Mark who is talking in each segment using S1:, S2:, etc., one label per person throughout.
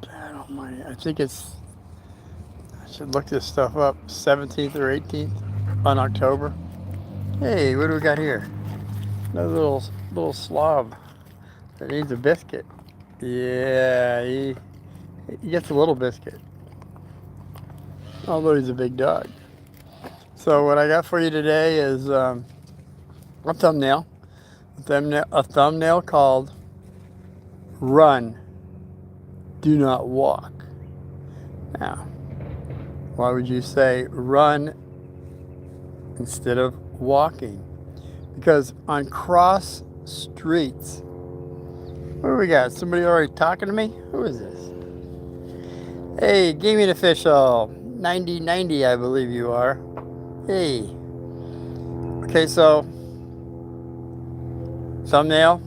S1: God almighty. I think it's, I should look this stuff up, 17th or 18th on October. Hey, what do we got here? Another little slob that needs a biscuit. Yeah, he gets a little biscuit, although he's a big dog. So what I got for you today is a thumbnail, a thumbnail called "Run, Do Not Walk." Now, why would you say run instead of walking? Because on cross streets, what do we got? Somebody already talking to me? Who is this? Hey, gaming official, 9090, I believe you are. Hey. Okay, so thumbnail,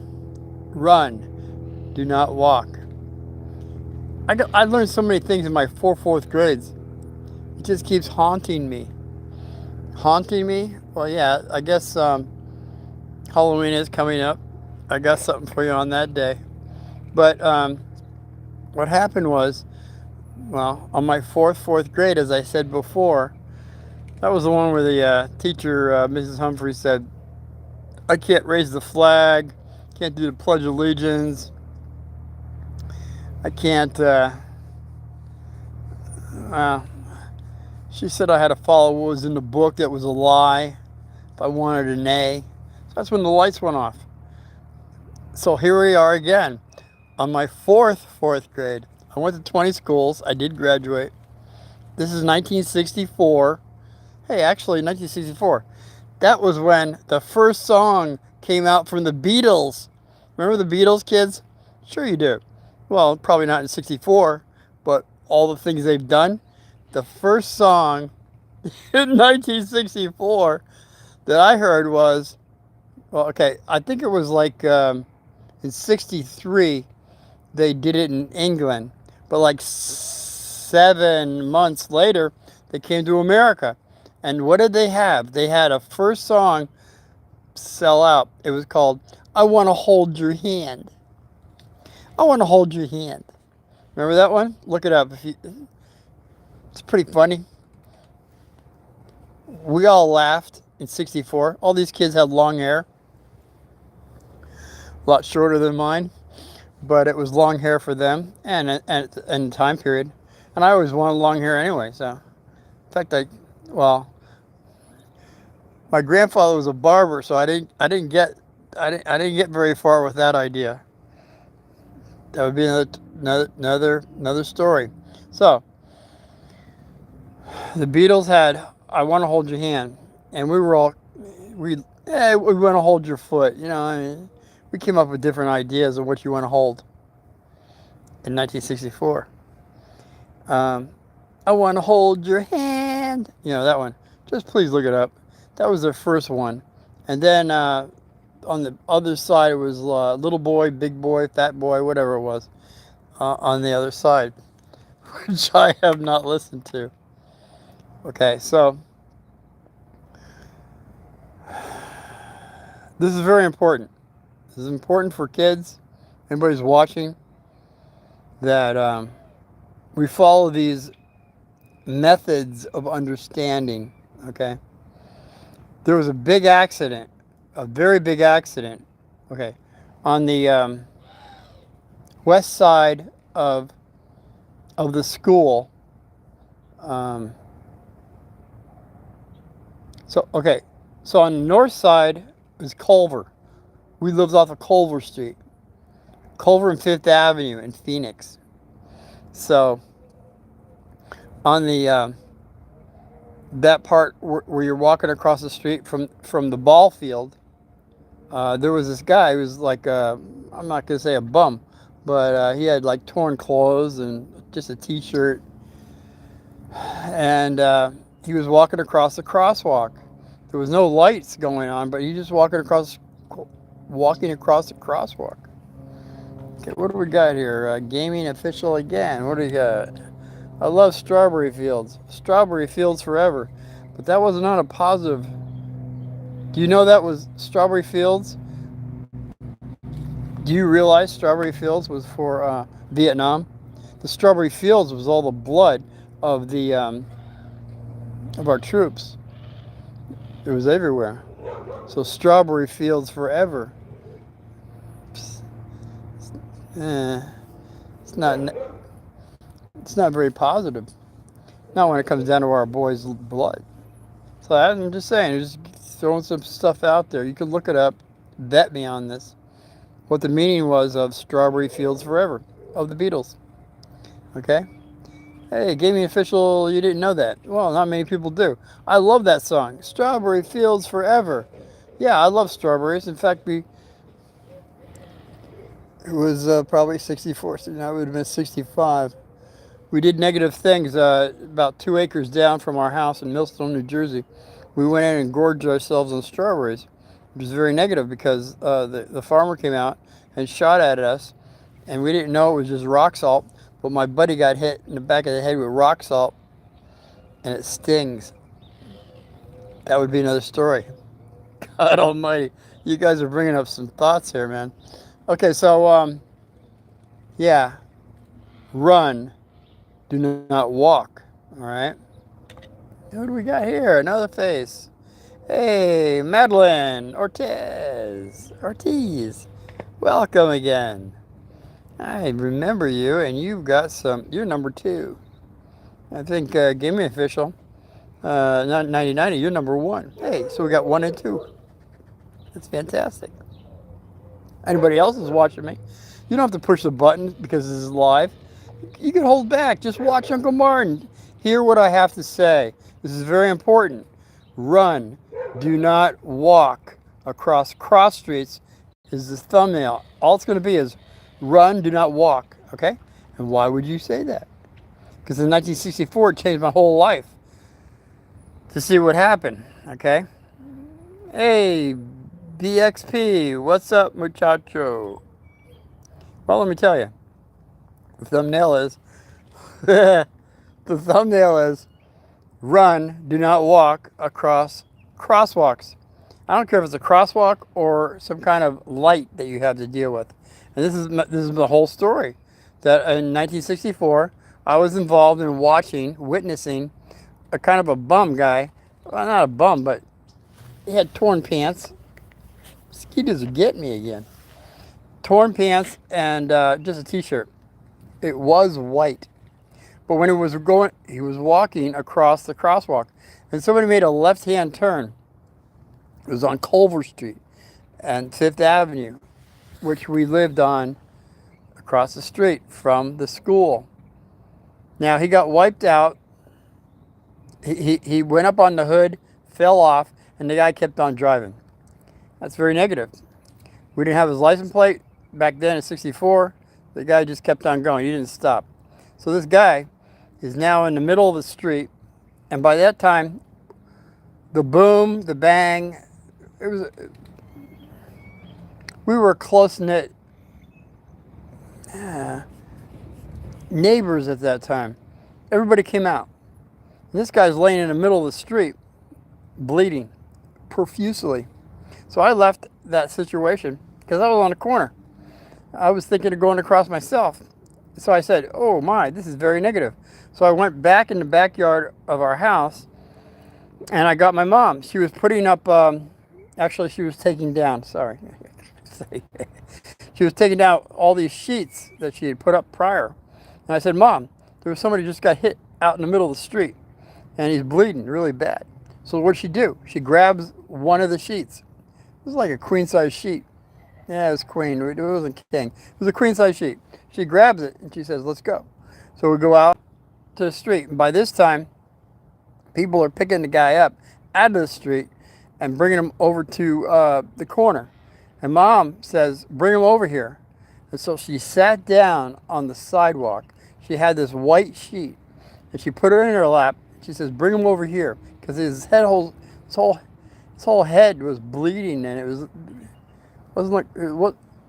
S1: run, do not walk. I learned so many things in my fourth grades. It just keeps haunting me. Haunting me? Well, yeah, I guess Halloween is coming up. I got something for you on that day. But what happened was, well, on my fourth grade, as I said before, that was the one where the teacher, Mrs. Humphrey, said, I can't raise the flag, can't do the Pledge of Allegiance, I can't, she said I had to follow what was in the book that was a lie if I wanted an A. So that's when the lights went off. So here we are again on my fourth grade. I went to 20 schools. I did graduate. This is 1964. Hey, actually, 1964. That was when the first song came out from the Beatles. Remember the Beatles, kids? Sure you do. Well, probably not in 64, but all the things they've done. The first song in 1964 that I heard was, well, okay, I think it was like in 63, they did it in England. But like 7 months later, they came to America. And what did they have? They had a first song sell out. It was called I Want to Hold Your Hand. I Want to Hold Your Hand. Remember that one? Look it up. It's pretty funny. We all laughed in 64. All these kids had long hair. A lot shorter than mine. But it was long hair for them and time period. And I always wanted long hair anyway. So, in fact, my grandfather was a barber, so I didn't get very far with that idea. That would be another story. So, the Beatles had "I Want to Hold Your Hand," and we want to hold your foot. You know, I mean, we came up with different ideas of what you want to hold in 1964. I want to hold your hand. You know that one. Just please look it up. That was their first one, and then on the other side it was little boy, big boy, fat boy, whatever it was. On the other side, which I have not listened to. Okay, so this is very important. This is important for kids. Anybody's watching, that we follow these methods of understanding. Okay, there was a big accident, a very big accident. Okay, on the west side of the school. So on the north side is Culver. We lived off of Culver Street, Culver and Fifth Avenue in Phoenix. So on the that part where you're walking across the street from the ball field, there was this guy who was like I'm not gonna say a bum, but he had like torn clothes and just a t-shirt, and he was walking across the crosswalk. There was no lights going on, but he just walking across the crosswalk. Okay, what do we got here? Gaming official again. What do we got? I love strawberry fields. Strawberry fields forever. But that was not a positive. Do you know that was strawberry fields? Do you realize strawberry fields was for Vietnam? The strawberry fields was all the blood of the of our troops. It was everywhere. So strawberry fields forever. Eh, it's not. It's not very positive. Not when it comes down to our boys' blood. So I'm just saying, just throwing some stuff out there. You can look it up. Bet me on this. What the meaning was of Strawberry Fields Forever of the Beatles. Okay? Hey, Gaming Official, you didn't know that. Well, not many people do. I love that song. Strawberry Fields Forever. Yeah, I love strawberries. In fact, it was probably 64, so now it would have been 65. We did negative things about 2 acres down from our house in Millstone, New Jersey. We went in and gorged ourselves on strawberries, which is very negative because the farmer came out and shot at us, and we didn't know it was just rock salt, but my buddy got hit in the back of the head with rock salt, and it stings. That would be another story. God almighty. You guys are bringing up some thoughts here, man. Okay, so, yeah, run. Do not walk, all right? What do we got here? Another face. Hey, Madeline Ortiz. Welcome again. I remember you, and you've got you're number 2. I think, Gaming Official, not 9090, you're number 1. Hey, so we got 1 and 2. That's fantastic. Anybody else is watching me? You don't have to push the button because this is live. You can hold back. Just watch Uncle Martin. Hear what I have to say. This is very important. Run. Do not walk across cross streets is the thumbnail. All it's going to be is run, do not walk. Okay? And why would you say that? Because in 1964, it changed my whole life to see what happened. Okay? Hey, BXP. What's up, muchacho? Well, let me tell you. The thumbnail is run, do not walk across crosswalks. I don't care if it's a crosswalk or some kind of light that you have to deal with. And this is the whole story. That in 1964, I was involved in witnessing a kind of a bum guy. Well, not a bum, but he had torn pants. Mosquitoes are getting me again. Torn pants and just a t-shirt. It was white. But when he was walking across the crosswalk, and somebody made a left-hand turn. It was on Culver Street and 5th Avenue, which we lived on across the street from the school. Now, he got wiped out. He went up on the hood, fell off, and the guy kept on driving. That's very negative. We didn't have his license plate back then in 64. The guy just kept on going. He didn't stop. So this guy is now in the middle of the street. And by that time, the boom, the bang, we were close-knit neighbors at that time. Everybody came out. And this guy's laying in the middle of the street, bleeding profusely. So I left that situation because I was on the corner. I was thinking of going across myself. So I said, oh my, this is very negative. So I went back in the backyard of our house and I got my mom. She was putting up, actually she was taking down, sorry. She was taking down all these sheets that she had put up prior. And I said, Mom, there was somebody just got hit out in the middle of the street and he's bleeding really bad. So what'd she do? She grabs one of the sheets. It was like a queen size sheet. Yeah, it was queen. It wasn't king. It was a queen size sheet. She grabs it and she says, let's go. So we go out to the street. And by this time, people are picking the guy up out of the street and bringing him over to the corner. And Mom says, bring him over here. And so she sat down on the sidewalk. She had this white sheet and she put it in her lap. She says, bring him over here. Because his whole head was bleeding and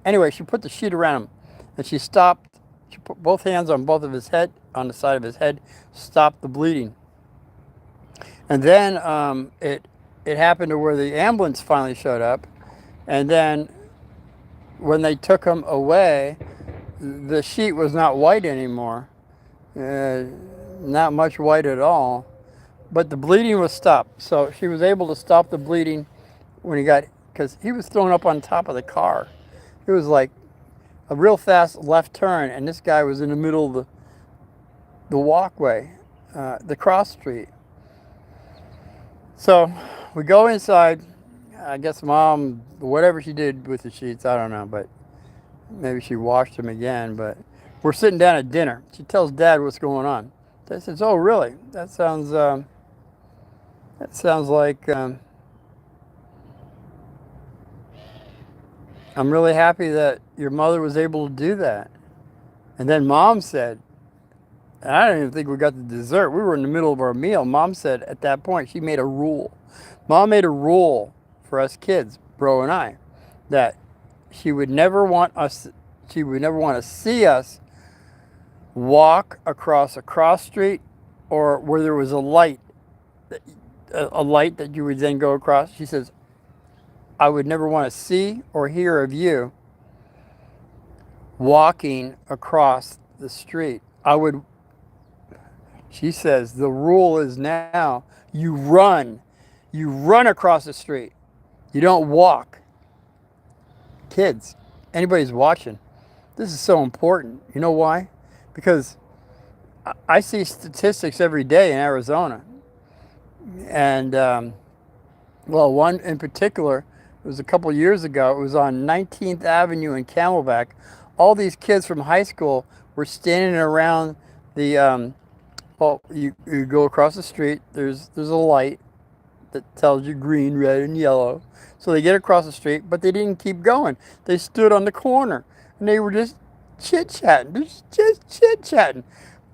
S1: anyway, she put the sheet around him and she stopped. She put both hands on both of his head, on the side of his head, stopped the bleeding. And then it happened to where the ambulance finally showed up. And then when they took him away, the sheet was not white anymore. uh, not much white at all. But the bleeding was stopped. So she was able to stop the bleeding when he got, because he was thrown up on top of the car. It was like a real fast left turn, and this guy was in the middle of the walkway, the cross street. So we go inside. I guess mom, whatever she did with the sheets, I don't know, but maybe she washed them again. But we're sitting down at dinner. She tells Dad what's going on. Dad says, "Oh, really? That sounds like I'm really happy that your mother was able to do that." And then Mom said, and I don't even think we got the dessert. We were in the middle of our meal. Mom said at that point she made a rule. Mom made a rule for us kids, Bro and I, that she would never want to see us walk across a cross street or where there was a light that you would then go across. She says, I would never want to see or hear of you walking across the street. She says, the rule is now you run across the street. You don't walk. Kids, anybody's watching, this is so important. You know why? Because I see statistics every day in Arizona. And, one in particular, it was a couple years ago. It was on 19th Avenue in Camelback. All these kids from high school were standing around the, you go across the street. There's a light that tells you green, red, and yellow. So they get across the street, but they didn't keep going. They stood on the corner, and they were just chit-chatting, just chit-chatting.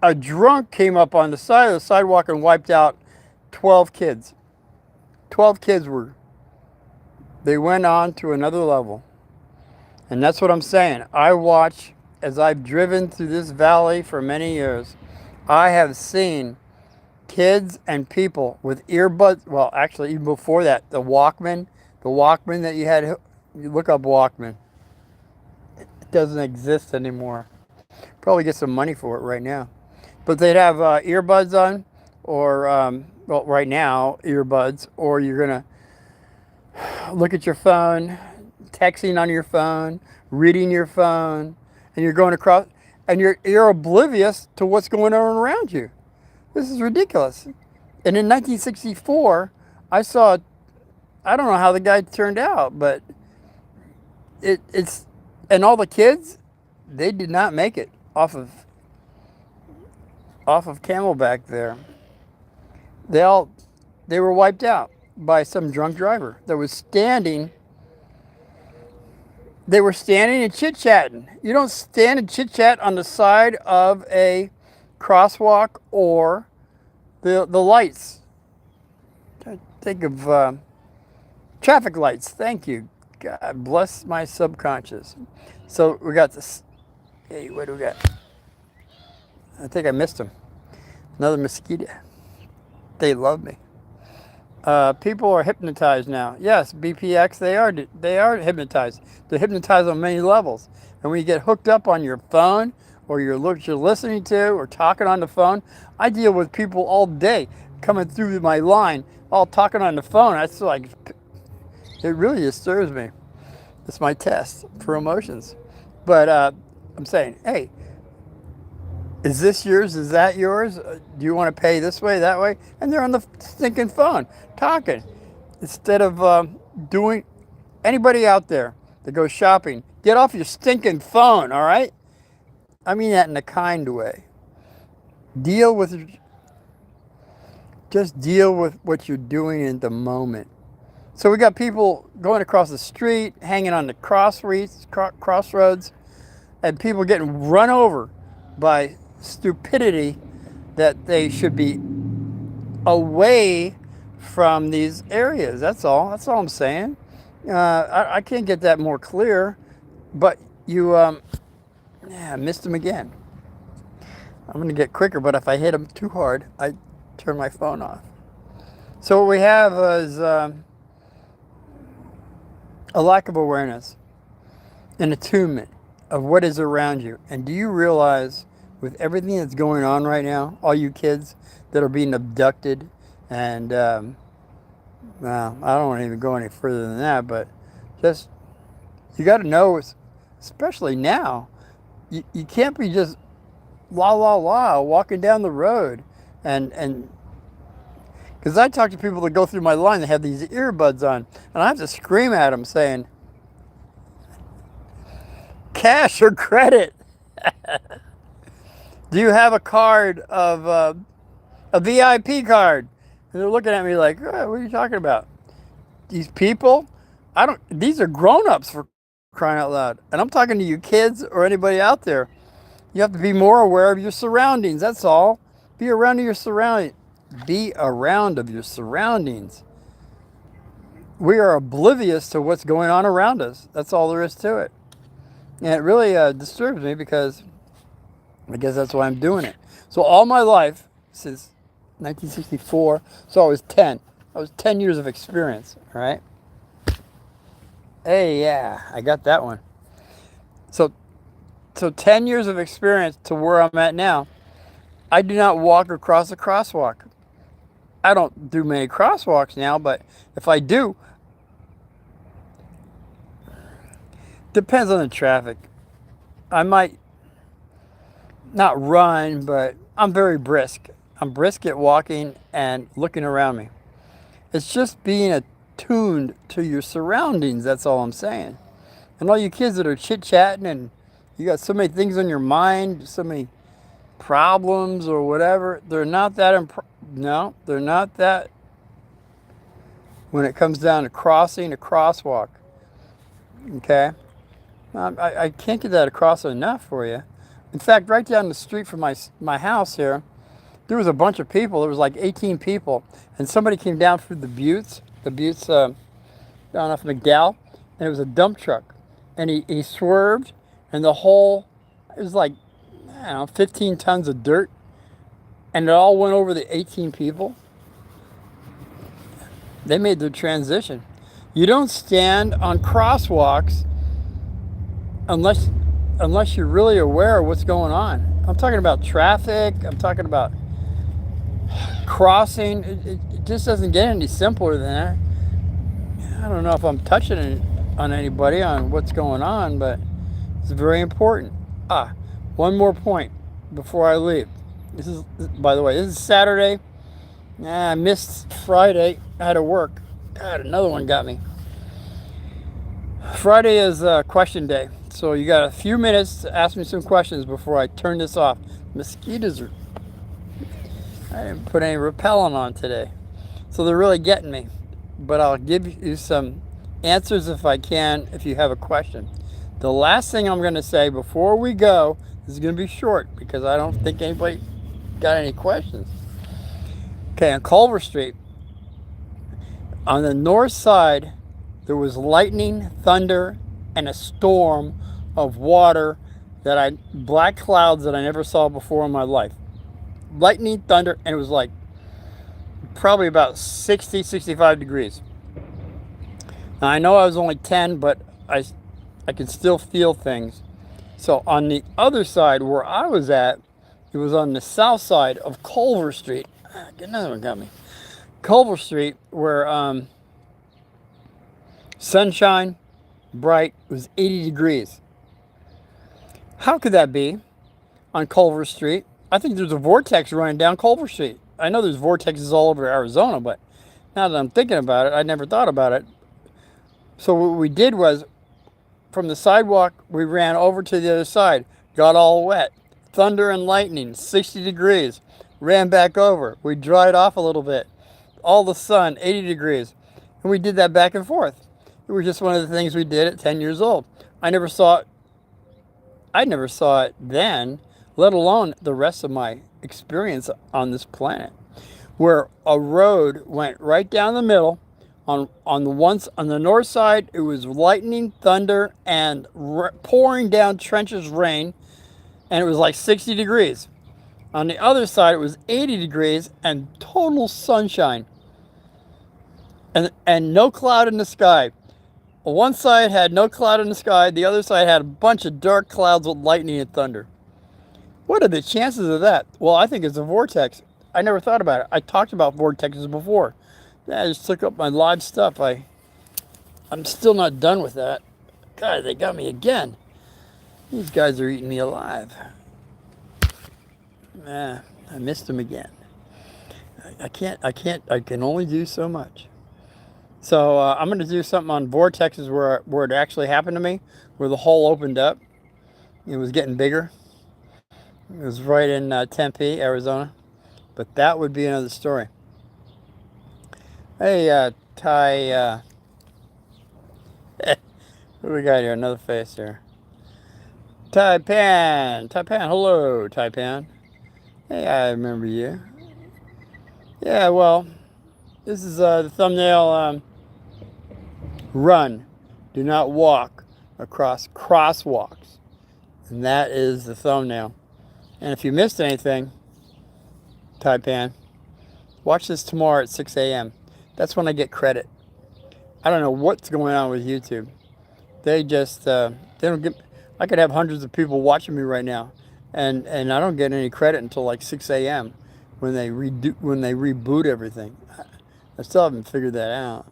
S1: A drunk came up on the side of the sidewalk and wiped out 12 kids. 12 kids they went on to another level. And that's what I'm saying. I watch, as I've driven through this valley for many years, I have seen kids and people with earbuds. Well, actually, even before that, the Walkman that you had, you look up Walkman. It doesn't exist anymore. Probably get some money for it right now. But they'd have earbuds on, or, right now, earbuds, or you're going to look at your phone, texting on your phone, reading your phone, and you're going across, and you're oblivious to what's going on around you. This is ridiculous. And in 1964, I don't know how the guy turned out, but and all the kids, they did not make it off of Camelback there. They were wiped out by some drunk driver that was standing. They were standing and chit-chatting. You don't stand and chit-chat on the side of a crosswalk or the lights. Think of traffic lights. Thank you. God bless my subconscious. So we got this. Hey, what do we got? I think I missed him. Another mosquito. They love me. People are hypnotized now. Yes, BPX, they are hypnotized. They're hypnotized on many levels. And when you get hooked up on your phone, or you're listening to, or talking on the phone, I deal with people all day coming through my line, all talking on the phone. That's like, it really disturbs me. It's my test for emotions. But I'm saying, hey, is this yours? Is that yours? Do you want to pay this way, that way? And they're on the stinking phone talking. Instead of doing, anybody out there that goes shopping, get off your stinking phone, all right? I mean that in a kind way. Just deal with what you're doing in the moment. So we got people going across the street, hanging on the crossroads, and people getting run over by stupidity that they should be away from these areas. That's all I'm saying. I can't get that more clear, but I missed him again. I'm going to get quicker, but if I hit him too hard, I turn my phone off. So what we have is a lack of awareness, an attunement of what is around you. And do you realize with everything that's going on right now, all you kids that are being abducted, and well, I don't want to even go any further than that, but just you got to know, especially now, you can't be just la la la walking down the road, and because I talk to people that go through my line that have these earbuds on, and I have to scream at them saying, cash or credit? Do you have a card of a VIP card? And they're looking at me like, oh, what are you talking about? These people, I don't. These are grown-ups, for crying out loud. And I'm talking to you kids or anybody out there. You have to be more aware of your surroundings. That's all. Be around your surroundings. Be around of your surroundings. We are oblivious to what's going on around us. That's all there is to it. And it really disturbs me because I guess that's why I'm doing it. So all my life, since 1964, so I was 10. I was 10 years of experience, all right? Hey, yeah, I got that one. So 10 years of experience to where I'm at now. I do not walk across a crosswalk. I don't do many crosswalks now, but if I do, depends on the traffic. I might not run, but I'm very brisk. I'm brisk at walking and looking around me. It's just being attuned to your surroundings. That's all I'm saying. And all you kids that are chit-chatting and you got so many things on your mind, so many problems or whatever, they're not that no, they're not that when it comes down to crossing a crosswalk. Okay? I can't get that across enough for you. In fact, right down the street from my house here, there was a bunch of people. There was like 18 people. And somebody came down through the buttes down off McDowell, and it was a dump truck. And he swerved, and it was like, I don't know, 15 tons of dirt. And it all went over the 18 people. They made their transition. You don't stand on crosswalks unless you're really aware of what's going on. I'm talking about traffic. I'm talking about crossing. It just doesn't get any simpler than that. I don't know if I'm touching on anybody on what's going on, but it's very important. One more point before I leave. By the way, this is Saturday. I missed Friday. I had to work. God, another one got me. Friday is question day. So you got a few minutes to ask me some questions before I turn this off. Mosquitoes are... I didn't put any repellent on today. So they're really getting me. But I'll give you some answers if I can, if you have a question. The last thing I'm going to say before we go, this is going to be short because I don't think anybody got any questions. Okay, on Culver Street, on the north side, there was lightning, thunder, and a storm of water black clouds that I never saw before in my life. Lightning, thunder, and it was like probably about 60, 65 degrees. Now, I know I was only 10, but I could still feel things. So on the other side where I was at, it was on the south side of Culver Street. Another one got me. Culver Street, where sunshine, bright, it was 80 degrees. How could that be on Culver Street? I think there's a vortex running down Culver Street. I know there's vortexes all over Arizona, but now that I'm thinking about it, I never thought about it. So what we did was, from the sidewalk, we ran over to the other side, got all wet. Thunder and lightning, 60 degrees. Ran back over. We dried off a little bit. All the sun, 80 degrees. And we did that back and forth. It was just one of the things we did at 10 years old. I never saw it then, let alone the rest of my experience on this planet, where a road went right down the middle. On the north side, it was lightning, thunder, and pouring down trenches rain, and it was like 60 degrees. On the other side, it was 80 degrees and total sunshine, and no cloud in the sky. One side had no cloud in the sky. The other side had a bunch of dark clouds with lightning and thunder. What are the chances of that? Well, I think it's a vortex. I never thought about it. I talked about vortexes before. I just took up my live stuff. I'm still not done with that. God, they got me again. These guys are eating me alive. I missed them again. I can only do so much. So I'm going to do something on vortexes where it actually happened to me, where the hole opened up. It was getting bigger. It was right in Tempe, Arizona. But that would be another story. Hey, Ty, what do we got here? Another face here. Taipan, hello, Taipan. Hey, I remember you. Yeah, well, this is the thumbnail. Run, do not walk across crosswalks. And that is the thumbnail. And if you missed anything, Taipan, watch this tomorrow at 6 a.m. That's when I get credit. I don't know what's going on with YouTube. They just, they don't get, I could have hundreds of people watching me right now, and I don't get any credit until like 6 a.m. when they reboot everything. I still haven't figured that out.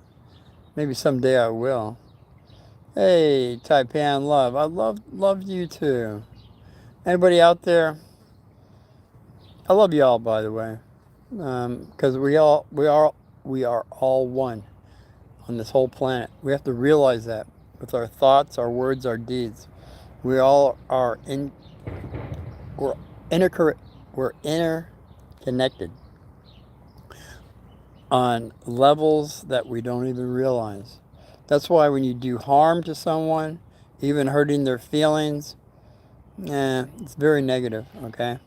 S1: Maybe someday I will. Hey, Taipan Love. I love you too. Anybody out there? I love you all, by the way, because we are all one on this whole planet. We have to realize that with our thoughts, our words, our deeds. We all are we're interconnected on levels that we don't even realize. That's why when you do harm to someone, even hurting their feelings, it's very negative, okay?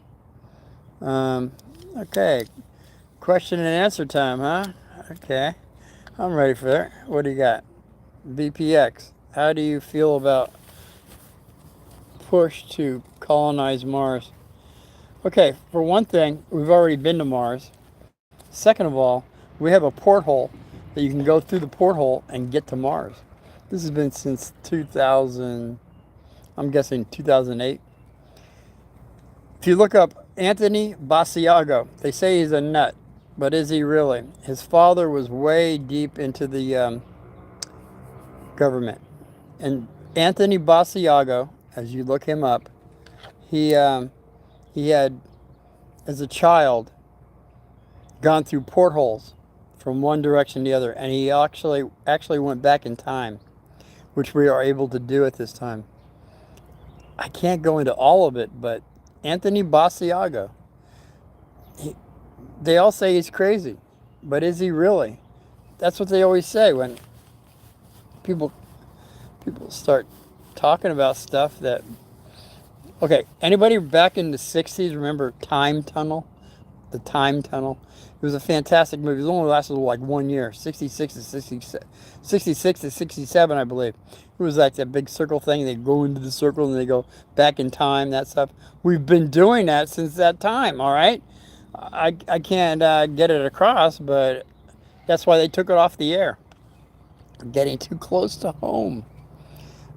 S1: Okay, question and answer time, huh? Okay, I'm ready for that. What do you got? VPX, how do you feel about push to colonize Mars? Okay, for one thing, we've already been to Mars. Second of all, we have a porthole that you can go through the porthole and get to Mars. This has been since 2000, I'm guessing 2008. If you look up Anthony Basiago, they say he's a nut, but is he really? His father was way deep into the government. And Anthony Basiago, as you look him up, he had, as a child, gone through portholes from one direction to the other, and he actually went back in time, which we are able to do at this time. I can't go into all of it, but Anthony Basiago, they all say he's crazy, but is he really? That's what they always say when people start talking about stuff that... Okay, anybody back in the 60s remember Time Tunnel? The Time Tunnel? It was a fantastic movie. It only lasted like 1 year, 66 to 67, I believe. It was like that big circle thing. They go into the circle and they go back in time, that stuff. We've been doing that since that time, all right? I can't get it across, but that's why they took it off the air. Getting too close to home.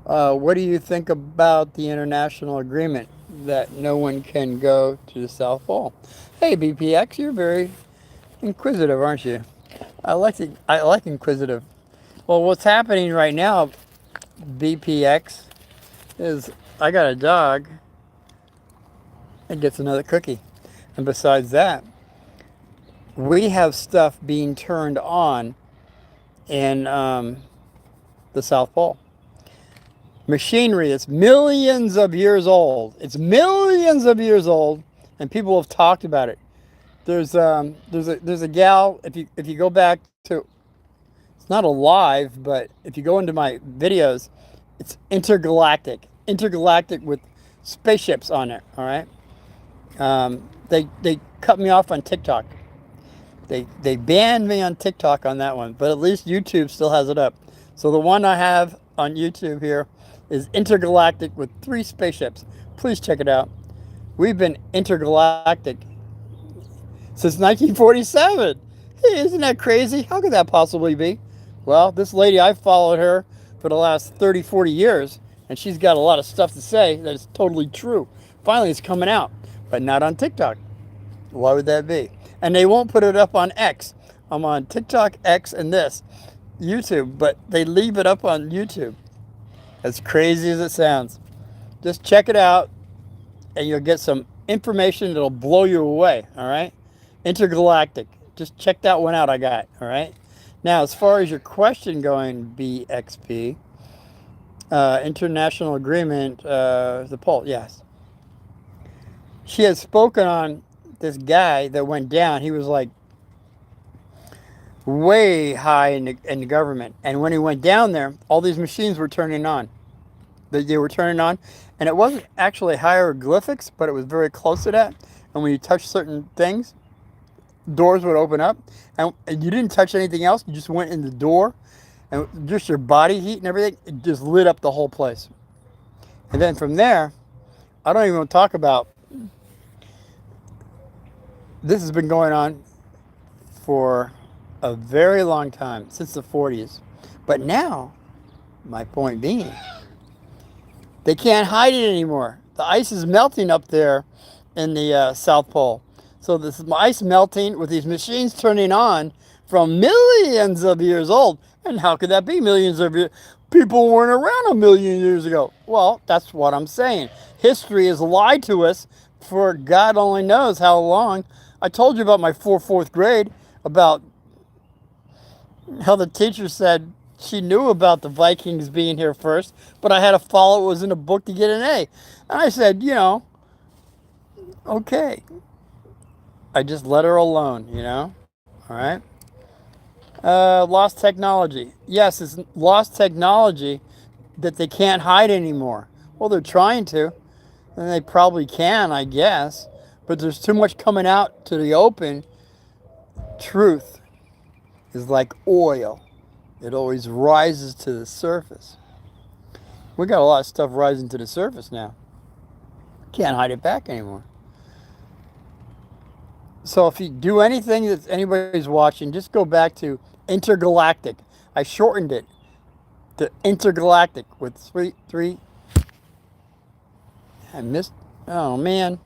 S1: What do you think about the international agreement that no one can go to the South Pole? Hey, BPX, you're very inquisitive, aren't you? I like inquisitive. Well, what's happening right now, BPX, is I got a dog that gets another cookie. And besides that, we have stuff being turned on in the South Pole. Machinery that's millions of years old. It's millions of years old, and people have talked about it. There's a gal. If you go back to, it's not alive, but if you go into my videos, it's intergalactic with spaceships on it. All right. They cut me off on TikTok. They banned me on TikTok on that one, but at least YouTube still has it up. So the one I have on YouTube here is intergalactic with 3 spaceships. Please check it out. We've been intergalactic since 1947. Hey, isn't that crazy? How could that possibly be? Well, this lady, I followed her for the last 30, 40 years, and she's got a lot of stuff to say that is totally true. Finally, it's coming out. but not on TikTok. Why would that be? And they won't put it up on X. I'm on TikTok, X, and this YouTube, but they leave it up on YouTube. As crazy as it sounds. Just check it out and you'll get some information that'll blow you away, all right? Intergalactic. Just check that one out I got, all right? Now, as far as your question going, BXP, international agreement, the poll, yes. She has spoken on this guy that went down. He was like way high in the government. And when he went down there, all these machines were turning on. They were turning on. And it wasn't actually hieroglyphics, but it was very close to that. And when you touch certain things, doors would open up. And you didn't touch anything else. You just went in the door. And just your body heat and everything, it just lit up the whole place. And then from there, I don't even want to talk about, this has been going on for a very long time, since the 40s. But now, my point being, they can't hide it anymore. The ice is melting up there in the South Pole. So this ice melting with these machines turning on from millions of years old. And how could that be millions of years? People weren't around a million years ago. Well, that's what I'm saying. History has lied to us for God only knows how long. I told you about my fourth grade, about how the teacher said she knew about the Vikings being here first, but I had to follow what was in the book to get an A. And I said, okay. I just let her alone, all right? Lost technology. Yes, it's lost technology that they can't hide anymore. Well, they're trying to, and they probably can, I guess, but there's too much coming out to the open. Truth is like oil. It always rises to the surface. We got a lot of stuff rising to the surface now. Can't hide it back anymore. So if you do anything that anybody's watching, just go back to intergalactic. I shortened it to intergalactic with three. I missed. Oh man,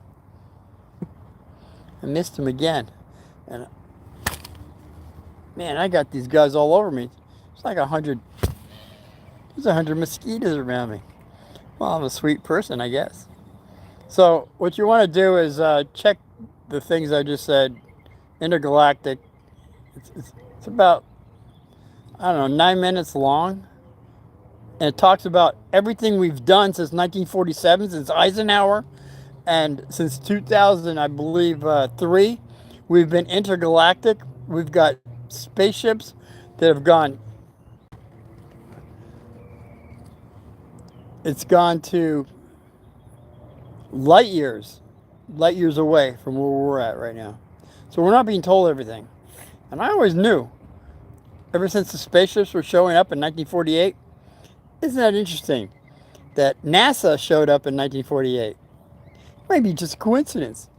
S1: I missed him again. And man, I got these guys all over me. It's like 100. There's 100 mosquitoes around me. Well, I'm a sweet person, I guess. So what you want to do is check the things I just said. Intergalactic. It's about, I don't know, 9 minutes long. And it talks about everything we've done since 1947, since Eisenhower, and since 2000, I believe, 3. We've been intergalactic. We've got spaceships that have gone. It's gone to light years away from where we're at right now. So we're not being told everything. And I always knew, ever since the spaceships were showing up in 1948, isn't that interesting that NASA showed up in 1948? Maybe just a coincidence.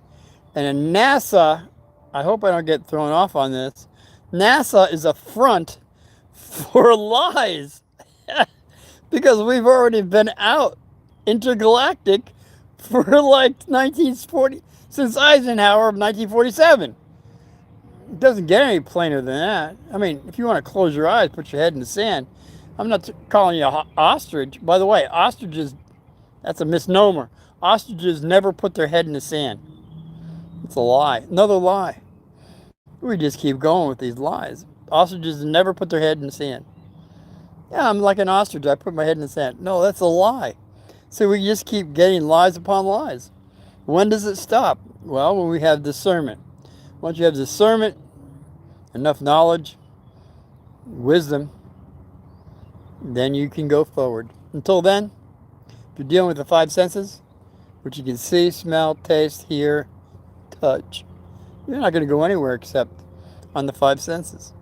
S1: And in NASA, I hope I don't get thrown off on this, NASA is a front for lies. Because we've already been out intergalactic for like 1940, since Eisenhower of 1947. It doesn't get any plainer than that. I mean, if you want to close your eyes, put your head in the sand. I'm not calling you an ostrich. By the way, ostriches, that's a misnomer. Ostriches never put their head in the sand. It's a lie. Another lie. We just keep going with these lies. Ostriches never put their head in the sand. Yeah, I'm like an ostrich. I put my head in the sand. No, that's a lie. So we just keep getting lies upon lies. When does it stop? Well, when we have discernment. Once you have discernment, enough knowledge, wisdom, then you can go forward. Until then, if you're dealing with the 5 senses, which you can see, smell, taste, hear, touch, you're not going to go anywhere except on the 5 senses.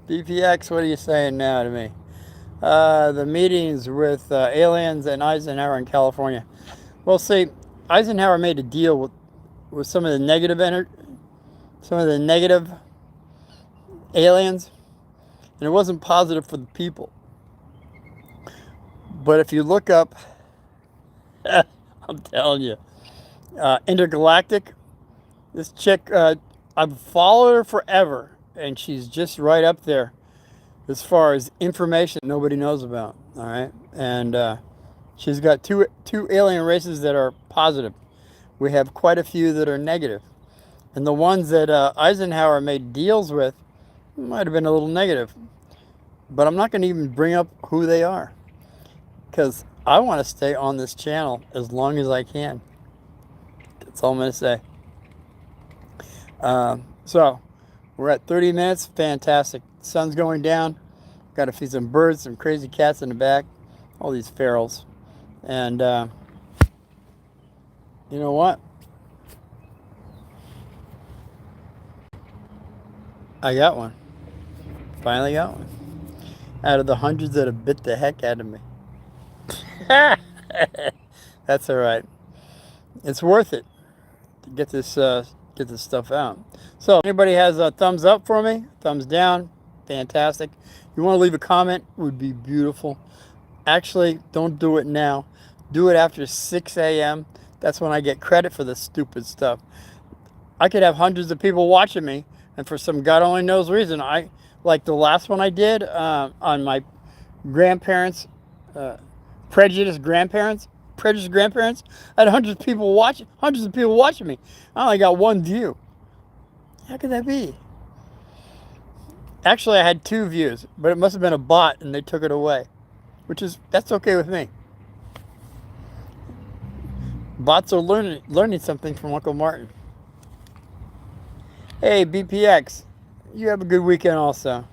S1: BPX, what are you saying now to me? The meetings with aliens and Eisenhower in California. Well, see, Eisenhower made a deal with some of the negative aliens, and it wasn't positive for the people. But if you look up, I'm telling you, intergalactic, this chick, I've followed her forever, and she's just right up there as far as information nobody knows about. All right, and she's got two alien races that are positive. We have quite a few that are negative, and the ones that Eisenhower made deals with might have been a little negative. But I'm not going to even bring up who they are, because I want to stay on this channel as long as I can. That's all I'm going to say. So we're at 30 minutes. Fantastic. Sun's going down. Got to feed some birds, some crazy cats in the back, all these ferals. And you know what? I got one. Finally got one. Out of the hundreds that have bit the heck out of me. That's all right. It's worth it to get this stuff out. So, if anybody has a thumbs up for me, thumbs down, fantastic. You want to leave a comment, would be beautiful. Actually, don't do it now. Do it after 6 a.m. That's when I get credit for this stupid stuff. I could have hundreds of people watching me, and for some God only knows reason, like the last one I did on my grandparents, prejudiced grandparents. I had hundreds of people watching me. I only got one view. How could that be? Actually, I had 2 views, but it must have been a bot, and they took it away, that's okay with me. Bots are learning something from Uncle Martin. Hey, BPX, you have a good weekend also.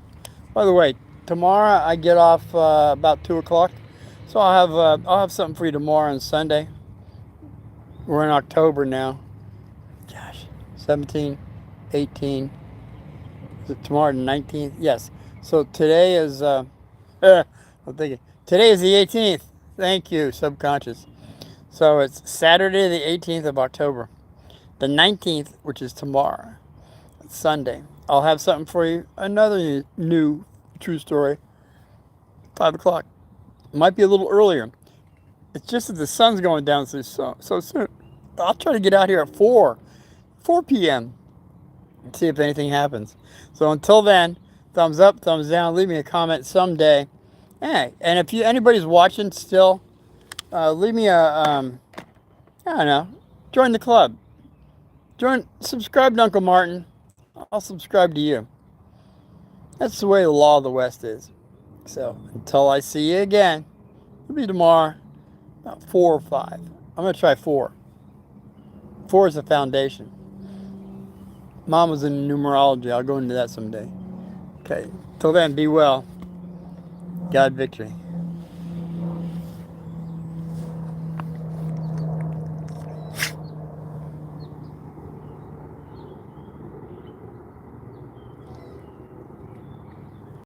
S1: By the way, tomorrow I get off about 2 o'clock, so I'll have something for you tomorrow and Sunday. We're in October now. Gosh, 17, 18. Is it tomorrow the 19th? Yes. So today is I'm thinking today is the 18th. Thank you, subconscious. So it's Saturday the 18th of October. The 19th, which is tomorrow, Sunday, I'll have something for you. Another new true story. 5 o'clock. Might be a little earlier. It's just that the sun's going down so soon. I'll try to get out here at 4 p.m. and see if anything happens. So until then, thumbs up, thumbs down. Leave me a comment someday. Hey, and if anybody's watching still, leave me a I don't know. Join the club. Subscribe to Uncle Martin. I'll subscribe to you. That's the way the law of the West is. So until I see you again, it'll be tomorrow, about 4 or 5. I'm going to try 4. 4 is the foundation. Mom was in numerology. I'll go into that someday. Okay. Till then, be well. God victory.